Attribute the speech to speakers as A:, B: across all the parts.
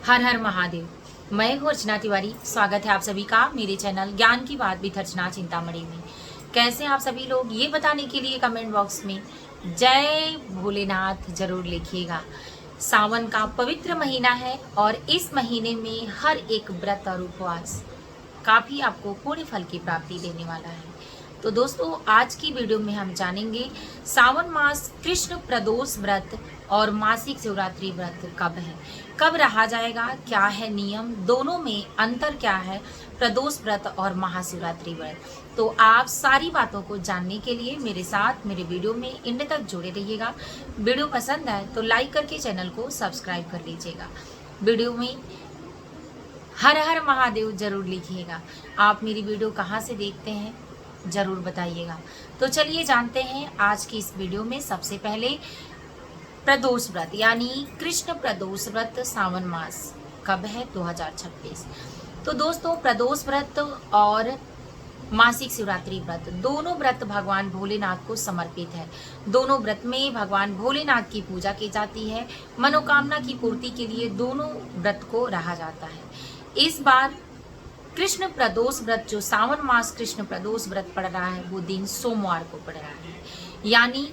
A: हर हर महादेव। मैं हूँ अर्चना तिवारी। स्वागत है आप सभी का मेरे चैनल ज्ञान की बात विद अर्चना चिंतामणि में। कैसे हैं आप सभी लोग, ये बताने के लिए कमेंट बॉक्स में जय भोलेनाथ जरूर लिखिएगा। सावन का पवित्र महीना है और इस महीने में हर एक व्रत और उपवास काफी आपको पूर्ण फल की प्राप्ति देने वाला है। तो दोस्तों, आज की वीडियो में हम जानेंगे सावन मास कृष्ण प्रदोष व्रत और मासिक शिवरात्रि व्रत कब है, कब रहा जाएगा, क्या है नियम, दोनों में अंतर क्या है, प्रदोष व्रत और महाशिवरात्रि व्रत। तो आप सारी बातों को जानने के लिए मेरे साथ मेरे वीडियो में एंड तक जुड़े रहिएगा। वीडियो पसंद आए तो लाइक करके चैनल को सब्सक्राइब कर लीजिएगा। वीडियो में हर हर महादेव जरूर लिखिएगा। आप मेरी वीडियो कहाँ से देखते हैं जरूर बताइएगा। तो चलिए जानते हैं आज की इस वीडियो में। सबसे पहले प्रदोष व्रत यानी कृष्ण प्रदोष व्रत सावन मास कब है 2026। तो दोस्तों, प्रदोष व्रत और मासिक शिवरात्रि व्रत दोनों व्रत भगवान भोलेनाथ को समर्पित है। दोनों व्रत में भगवान भोलेनाथ की पूजा की जाती है। मनोकामना की पूर्ति के लिए दोनों व्रत को रहा जाता है। इस बार कृष्ण प्रदोष व्रत जो सावन मास कृष्ण प्रदोष व्रत पड़ रहा है वो दिन सोमवार को पड़ रहा है, यानी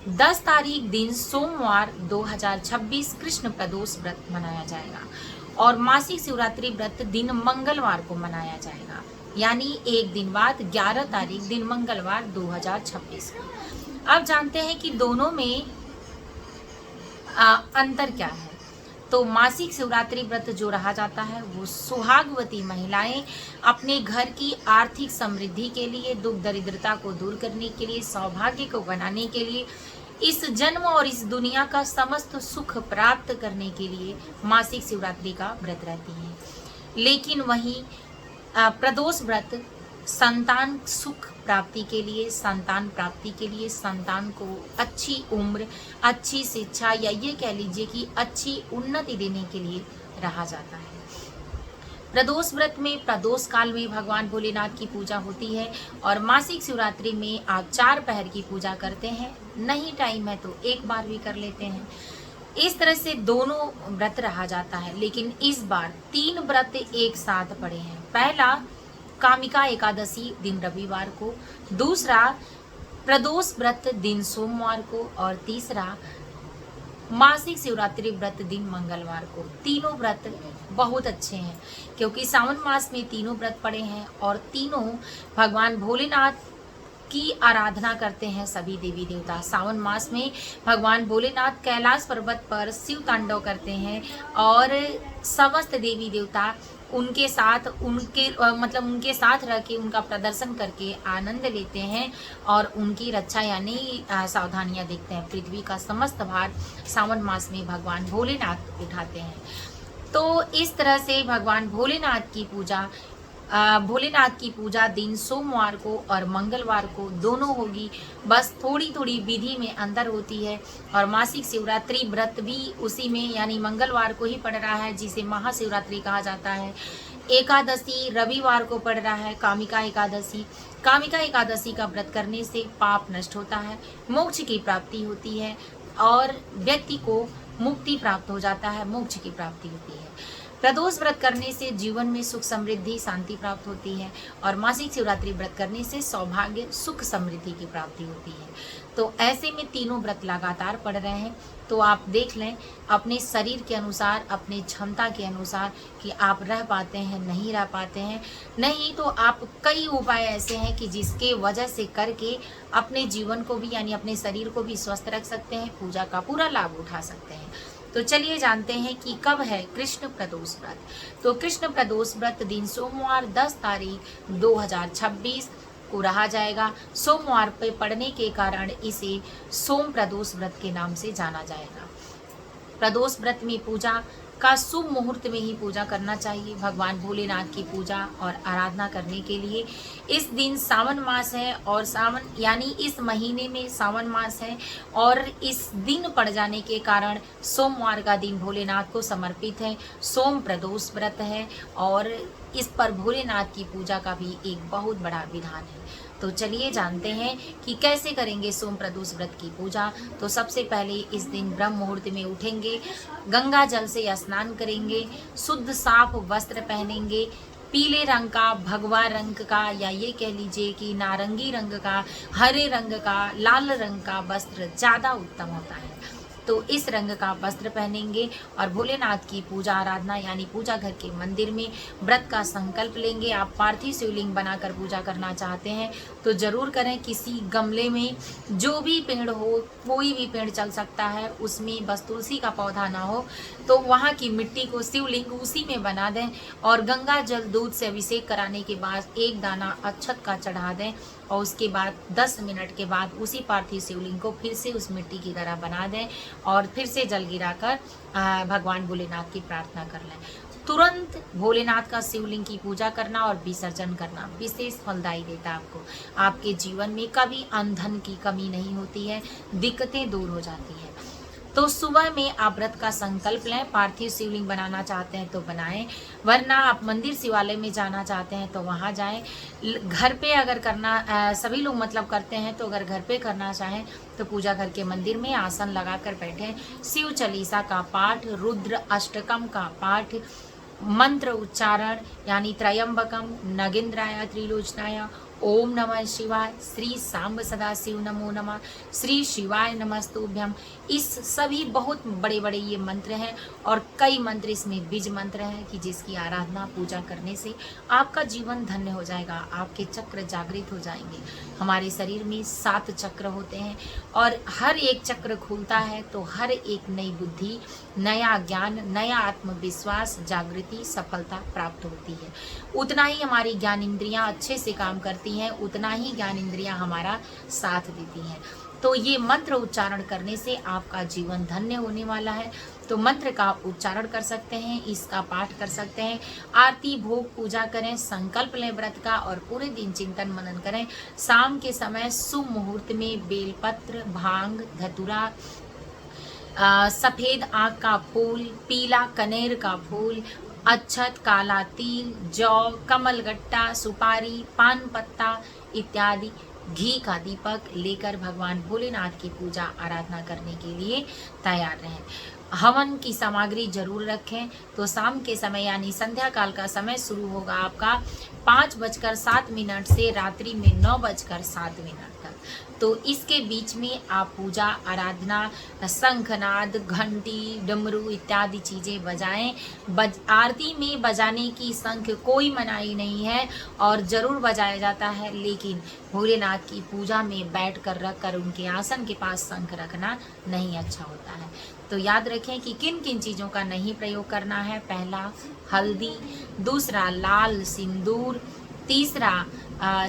A: 10 तारीख दिन सोमवार 2026 कृष्ण प्रदोष व्रत मनाया जाएगा और मासिक शिवरात्रि व्रत दिन मंगलवार को मनाया जाएगा, यानी एक दिन बाद 11 तारीख दिन मंगलवार 2026 को। अब जानते हैं कि दोनों में अंतर क्या है। तो मासिक शिवरात्रि व्रत जो रहा जाता है वो सुहागवती महिलाएं अपने घर की आर्थिक समृद्धि के लिए, दुख दरिद्रता को दूर करने के लिए, सौभाग्य को बनाने के लिए, इस जन्म और इस दुनिया का समस्त सुख प्राप्त करने के लिए मासिक शिवरात्रि का व्रत रहती हैं। लेकिन वहीं प्रदोष व्रत संतान सुख प्राप्ति के लिए, संतान प्राप्ति के लिए, संतान को अच्छी उम्र, अच्छी शिक्षा या ये कह लीजिए कि अच्छी उन्नति देने के लिए रहा जाता है। प्रदोष व्रत में प्रदोष काल में भगवान भोलेनाथ की पूजा होती है और मासिक शिवरात्रि में आप 4 पहर की पूजा करते हैं। नहीं टाइम है तो एक बार भी कर लेते हैं। इस तरह से दोनों व्रत रहा जाता है। लेकिन इस बार 3 व्रत एक साथ पड़े हैं। पहला कामिका एकादशी दिन रविवार को, दूसरा प्रदोष व्रत दिन सोमवार को और तीसरा मासिक शिवरात्रि व्रत दिन मंगलवार को। तीनों व्रत बहुत अच्छे हैं क्योंकि सावन मास में तीनों व्रत पड़े हैं और तीनों भगवान भोलेनाथ की आराधना करते हैं सभी देवी देवता। सावन मास में भगवान भोलेनाथ कैलाश पर्वत पर शिव तांडव करते हैं और समस्त देवी देवता उनके साथ उनके साथ रह के उनका प्रदर्शन करके आनंद लेते हैं और उनकी रक्षा यानी सावधानियां देखते हैं। पृथ्वी का समस्त भार सावन मास में भगवान भोलेनाथ उठाते हैं। तो इस तरह से भगवान भोलेनाथ की पूजा दिन सोमवार को और मंगलवार को दोनों होगी। बस थोड़ी थोड़ी विधि में अंदर होती है और मासिक शिवरात्रि व्रत भी उसी में यानी मंगलवार को ही पड़ रहा है, जिसे महाशिवरात्रि कहा जाता है। एकादशी रविवार को पड़ रहा है, कामिका एकादशी। कामिका एकादशी का व्रत करने से पाप नष्ट होता है, मोक्ष की प्राप्ति होती है और व्यक्ति को मुक्ति प्राप्त हो जाता है, मोक्ष की प्राप्ति होती है। प्रदोष व्रत करने से जीवन में सुख समृद्धि शांति प्राप्त होती है और मासिक शिवरात्रि व्रत करने से सौभाग्य सुख समृद्धि की प्राप्ति होती है। तो ऐसे में तीनों व्रत लगातार पड़ रहे हैं। तो आप देख लें अपने शरीर के अनुसार, अपने क्षमता के अनुसार कि आप रह पाते हैं, नहीं रह पाते हैं। नहीं तो आप कई उपाय ऐसे हैं कि जिसके वजह से करके अपने जीवन को भी यानी अपने शरीर को भी स्वस्थ रख सकते हैं, पूजा का पूरा लाभ उठा सकते हैं। तो चलिए जानते हैं कि कब है कृष्ण प्रदोष व्रत। तो कृष्ण प्रदोष व्रत दिन सोमवार 10 तारीख 2026 को रहा जाएगा। सोमवार पे पड़ने के कारण इसे सोम प्रदोष व्रत के नाम से जाना जाएगा। प्रदोष व्रत में पूजा का शुभ मुहूर्त में ही पूजा करना चाहिए। भगवान भोलेनाथ की पूजा और आराधना करने के लिए इस दिन सावन मास है और सावन यानी इस महीने में सावन मास है और इस दिन पड़ जाने के कारण सोमवार का दिन भोलेनाथ को समर्पित है। सोम प्रदोष व्रत है और इस पर भोलेनाथ की पूजा का भी एक बहुत बड़ा विधान है। तो चलिए जानते हैं कि कैसे करेंगे सोम प्रदोष व्रत की पूजा। तो सबसे पहले इस दिन ब्रह्म मुहूर्त में उठेंगे, गंगा जल से स्नान करेंगे, शुद्ध साफ वस्त्र पहनेंगे, पीले रंग का, भगवा रंग का, या ये कह लीजिए कि नारंगी रंग का, हरे रंग का, लाल रंग का वस्त्र ज़्यादा उत्तम होता है। तो इस रंग का वस्त्र पहनेंगे और भोलेनाथ की पूजा आराधना यानी पूजा घर के मंदिर में व्रत का संकल्प लेंगे। आप पार्थिव शिवलिंग बनाकर पूजा करना चाहते हैं तो जरूर करें। किसी गमले में जो भी पेड़ हो, कोई भी पेड़ चल सकता है, उसमें बस तुलसी का पौधा ना हो तो वहाँ की मिट्टी को शिवलिंग उसी में बना दें और गंगा जल दूध से अभिषेक कराने के बाद एक दाना अक्षत का चढ़ा दें और उसके बाद 10 मिनट के बाद उसी पार्थिव शिवलिंग को फिर से उस मिट्टी की तरह बना दें और फिर से जल गिराकर भगवान भोलेनाथ की प्रार्थना कर लें। तुरंत भोलेनाथ का शिवलिंग की पूजा करना और विसर्जन करना विशेष फलदायी देता है आपको। आपके जीवन में कभी अन्न धन की कमी नहीं होती है, दिक्कतें दूर हो जाती है। तो सुबह में आप व्रत का संकल्प लें। पार्थिव शिवलिंग बनाना चाहते हैं तो बनाएं, वरना आप मंदिर शिवालय में जाना चाहते हैं तो वहाँ जाएं। घर पे अगर करना सभी लोग मतलब करते हैं तो अगर घर पे करना चाहें तो पूजा घर के मंदिर में आसन लगाकर बैठें। शिव चालीसा का पाठ, रुद्र अष्टकम का पाठ, मंत्र उच्चारण यानी त्रयंबकम, नगेंद्राय, त्रिलोचनाय, ओम नमः शिवाय, श्री सांब सदा शिव नमो नमः, श्री शिवाय नमस्तुभ्यम। इस सभी बहुत बड़े बड़े ये मंत्र हैं और कई मंत्र इसमें बीज मंत्र हैं कि जिसकी आराधना पूजा करने से आपका जीवन धन्य हो जाएगा, आपके चक्र जागृत हो जाएंगे। हमारे शरीर में 7 चक्र होते हैं और हर एक चक्र खुलता है तो हर एक नई बुद्धि, नया ज्ञान, नया आत्मविश्वास, जागृति, सफलता प्राप्त होती है। उतना ही हमारी ज्ञान इंद्रियां अच्छे से काम करती हैं, उतना ही ज्ञान इंद्रियां हमारा साथ देती हैं। तो ये मंत्र उच्चारण करने से आपका जीवन धन्य होने वाला है। तो मंत्र का उच्चारण कर सकते हैं, इसका पाठ कर सकते हैं, आरती भोग पूजा करें, संकल्प लें व्रत का और पूरे दिन चिंतन मनन करें। शाम के समय शुभ मुहूर्त में बेलपत्र, भांग, धतूरा, सफ़ेद आँख का फूल, पीला कनेर का फूल, अक्षत, काला तिल, जौ, कमलगट्टा, सुपारी, पान पत्ता इत्यादि, घी का दीपक लेकर भगवान भोलेनाथ की पूजा आराधना करने के लिए तैयार रहें। हवन की सामग्री जरूर रखें। तो शाम के समय यानी संध्या काल का समय शुरू होगा आपका 5:07 से रात्रि में 9:07 तक। तो इसके बीच में आप पूजा आराधना, शंखनाद, घंटी, डमरू इत्यादि चीज़ें बजाएं। आरती में बजाने की शंख कोई मनाही नहीं है और ज़रूर बजाया जाता है, लेकिन भोलेनाथ की पूजा में बैठ कर रख कर उनके आसन के पास शंख रखना नहीं अच्छा होता है। तो याद रखें कि किन किन चीज़ों का नहीं प्रयोग करना है। पहला हल्दी, दूसरा लाल सिंदूर, तीसरा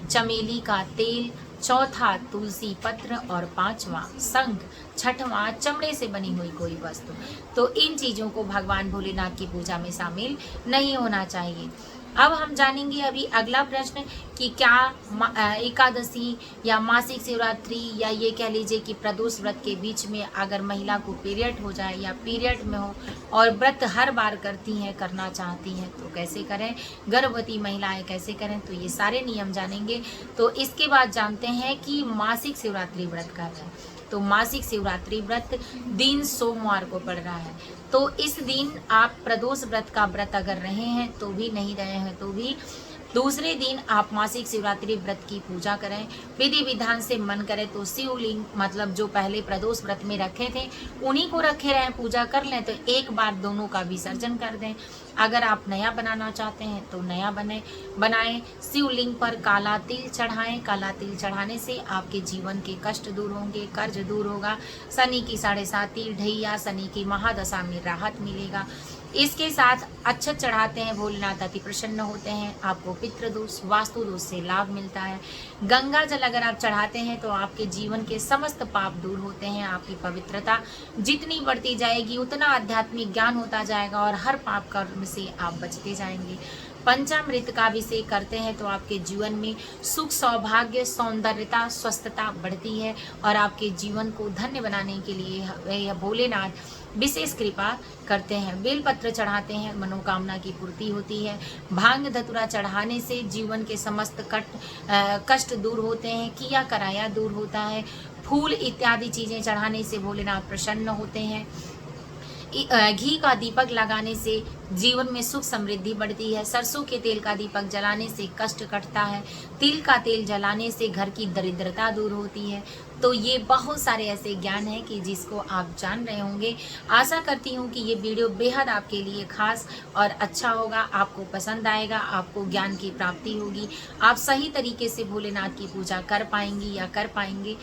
A: चमेली का तेल, चौथा तुलसी पत्र और पांचवा शंख, छठवां चमड़े से बनी हुई कोई वस्तु। तो इन चीज़ों को भगवान भोलेनाथ की पूजा में शामिल नहीं होना चाहिए। अब हम जानेंगे अभी अगला प्रश्न कि क्या एकादशी या मासिक शिवरात्रि या ये कह लीजिए कि प्रदोष व्रत के बीच में अगर महिला को पीरियड हो जाए या पीरियड में हो और व्रत हर बार करती हैं, करना चाहती हैं तो कैसे करें, गर्भवती महिलाएं कैसे करें, तो ये सारे नियम जानेंगे। तो इसके बाद जानते हैं कि मासिक शिवरात्रि व्रत का है। तो मासिक शिवरात्रि व्रत दिन सोमवार को पड़ रहा है। तो इस दिन आप प्रदोष व्रत का व्रत अगर रहे हैं तो भी, नहीं रहे हैं तो भी, दूसरे दिन आप मासिक शिवरात्रि व्रत की पूजा करें, विधि विधान से मन करें तो शिवलिंग मतलब जो पहले प्रदोष व्रत में रखे थे उन्हीं को रखे रहें, पूजा कर लें। तो एक बार दोनों का विसर्जन कर दें। अगर आप नया बनाना चाहते हैं तो नया बनाएं। शिवलिंग पर काला तिल चढ़ाएं। काला तिल चढ़ाने से आपके जीवन के कष्ट दूर होंगे, कर्ज दूर होगा, शनि की 7.5 ढैया, शनि की महादशा में राहत मिलेगा। इसके साथ अक्षत चढ़ाते हैं, भोलेनाथ अति प्रसन्न होते हैं, आपको पितृदोष, वास्तु दोष से लाभ मिलता है। गंगा जल अगर आप चढ़ाते हैं तो आपके जीवन के समस्त पाप दूर होते हैं। आपकी पवित्रता जितनी बढ़ती जाएगी उतना आध्यात्मिक ज्ञान होता जाएगा और हर पाप कर्म से आप बचते जाएंगे। पंचामृत का अभिषेक करते हैं तो आपके जीवन में सुख, सौभाग्य, सौंदर्यता, स्वस्थता बढ़ती है और आपके जीवन को धन्य बनाने के लिए यह भोलेनाथ विशेष कृपा करते हैं। बेलपत्र चढ़ाते हैं, मनोकामना की पूर्ति होती है। भांग धतूरा चढ़ाने से जीवन के समस्त कष्ट दूर होते हैं, किया कराया दूर होता है। फूल इत्यादि चीज़ें चढ़ाने से भोलेनाथ प्रसन्न होते हैं। घी का दीपक लगाने से जीवन में सुख समृद्धि बढ़ती है। सरसों के तेल का दीपक जलाने से कष्ट कटता है। तिल का तेल जलाने से घर की दरिद्रता दूर होती है। तो ये बहुत सारे ऐसे ज्ञान हैं कि जिसको आप जान रहे होंगे। आशा करती हूँ कि ये वीडियो बेहद आपके लिए खास और अच्छा होगा, आपको पसंद आएगा, आपको ज्ञान की प्राप्ति होगी, आप सही तरीके से भोलेनाथ की पूजा कर पाएंगी या कर पाएंगे।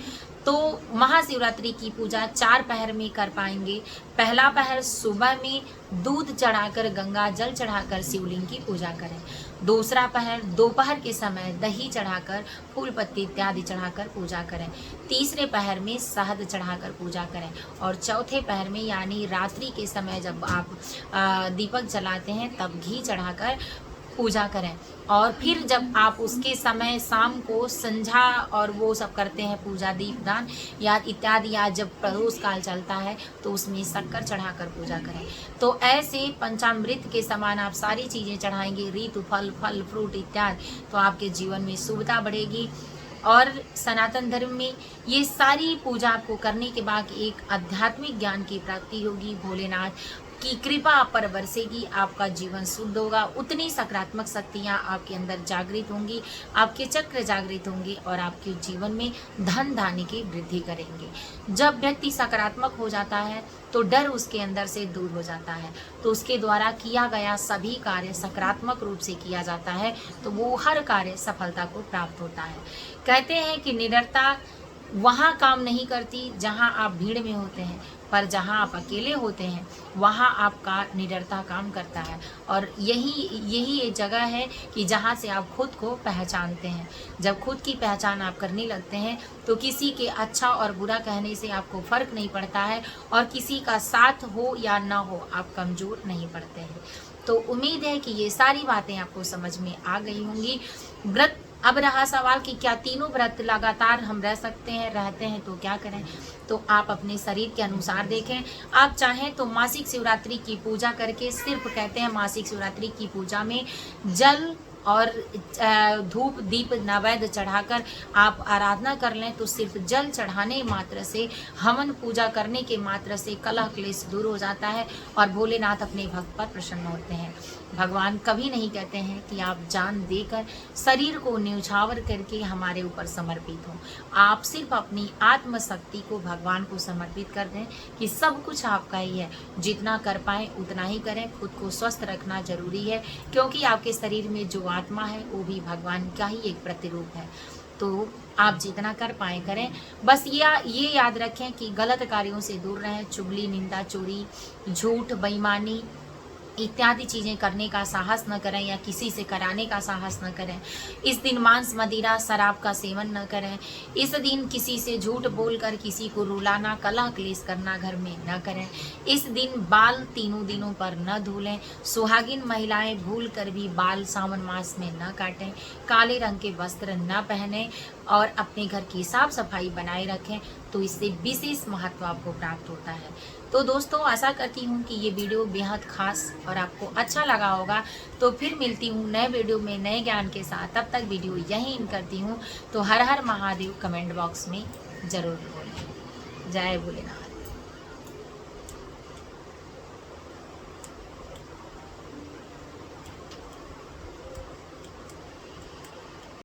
A: तो महाशिवरात्रि की पूजा 4 पहर में कर पाएंगे। पहला पहर सुबह में दूध चढ़ाकर, गंगा जल चढ़ाकर शिवलिंग की पूजा करें। दूसरा पहर दोपहर के समय दही चढ़ाकर, फूल पत्ती इत्यादि चढ़ाकर पूजा करें। तीसरे पहर में शहद चढ़ाकर पूजा करें और चौथे पहर में यानी रात्रि के समय जब आप दीपक जलाते हैं तब घी चढ़ाकर पूजा करें। और फिर जब आप उसके समय शाम को संध्या और वो सब करते हैं पूजा, दीपदान या इत्यादि, या जब प्रदोष काल चलता है तो उसमें शक्कर चढ़ाकर पूजा करें। तो ऐसे पंचामृत के समान आप सारी चीज़ें चढ़ाएंगे, ऋतु फल, फल फ्रूट इत्यादि, तो आपके जीवन में शुभता बढ़ेगी। और सनातन धर्म में ये सारी पूजा आपको करने के बाद एक आध्यात्मिक ज्ञान की प्राप्ति होगी। भोलेनाथ की कृपा आप पर बरसेगी, आपका जीवन शुद्ध होगा, उतनी सकारात्मक शक्तियाँ आपके अंदर जागृत होंगी, आपके चक्र जागृत होंगे और आपके जीवन में धन धान्य की वृद्धि करेंगे। जब व्यक्ति सकारात्मक हो जाता है तो डर उसके अंदर से दूर हो जाता है, तो उसके द्वारा किया गया सभी कार्य सकारात्मक रूप से किया जाता है, तो वो हर कार्य सफलता को प्राप्त होता है। कहते हैं कि निडरता वहाँ काम नहीं करती जहाँ आप भीड़ में होते हैं, पर जहाँ आप अकेले होते हैं वहाँ आपका निडरता काम करता है। और यही एक जगह है कि जहाँ से आप खुद को पहचानते हैं। जब खुद की पहचान आप करने लगते हैं तो किसी के अच्छा और बुरा कहने से आपको फ़र्क नहीं पड़ता है और किसी का साथ हो या ना हो आप कमज़ोर नहीं पड़ते हैं। तो उम्मीद है कि ये सारी बातें आपको समझ में आ गई होंगी। व्रत, अब रहा सवाल कि क्या तीनों व्रत लगातार हम रह सकते हैं, रहते हैं तो क्या करें? तो आप अपने शरीर के अनुसार देखें। आप चाहें तो मासिक शिवरात्रि की पूजा करके, सिर्फ कहते हैं मासिक शिवरात्रि की पूजा में जल और धूप दीप नैवेद्य चढ़ाकर आप आराधना कर लें, तो सिर्फ जल चढ़ाने मात्र से, हवन पूजा करने के मात्र से कलह क्लेश दूर हो जाता है और भोलेनाथ अपने भक्त पर प्रसन्न होते हैं। भगवान कभी नहीं कहते हैं कि आप जान देकर शरीर को न्यौछावर करके हमारे ऊपर समर्पित हो। आप सिर्फ अपनी आत्मशक्ति को भगवान को समर्पित कर दें कि सब कुछ आपका ही है, जितना कर पाएँ उतना ही करें। खुद को स्वस्थ रखना जरूरी है, क्योंकि आपके शरीर में जो आत्मा है वो भी भगवान का ही एक प्रतिरूप है। तो आप जितना कर पाए करें। बस ये याद रखें कि गलत कार्यों से दूर रहें। चुगली, निंदा, चोरी, झूठ, बेईमानी इत्यादि चीज़ें करने का साहस न करें या किसी से कराने का साहस न करें। इस दिन मांस, मदिरा, शराब का सेवन न करें। इस दिन किसी से झूठ बोलकर किसी को रुलाना, कलह क्लेश करना घर में न करें। इस दिन बाल तीनों दिनों पर न धुलें। सुहागिन महिलाएं भूल कर भी बाल सावन मास में न काटें। काले रंग के वस्त्र न पहनें और अपने घर की साफ सफाई बनाए रखें, तो इससे विशेष महत्व आपको प्राप्त होता है। तो दोस्तों, आशा करती हूँ कि ये वीडियो बेहद खास और आपको अच्छा लगा होगा। तो फिर मिलती हूँ नए वीडियो में नए ज्ञान के साथ। तब तक वीडियो यहीं इन करती हूँ। तो हर हर महादेव कमेंट बॉक्स में ज़रूर बोलें। जय भोलेनाथ।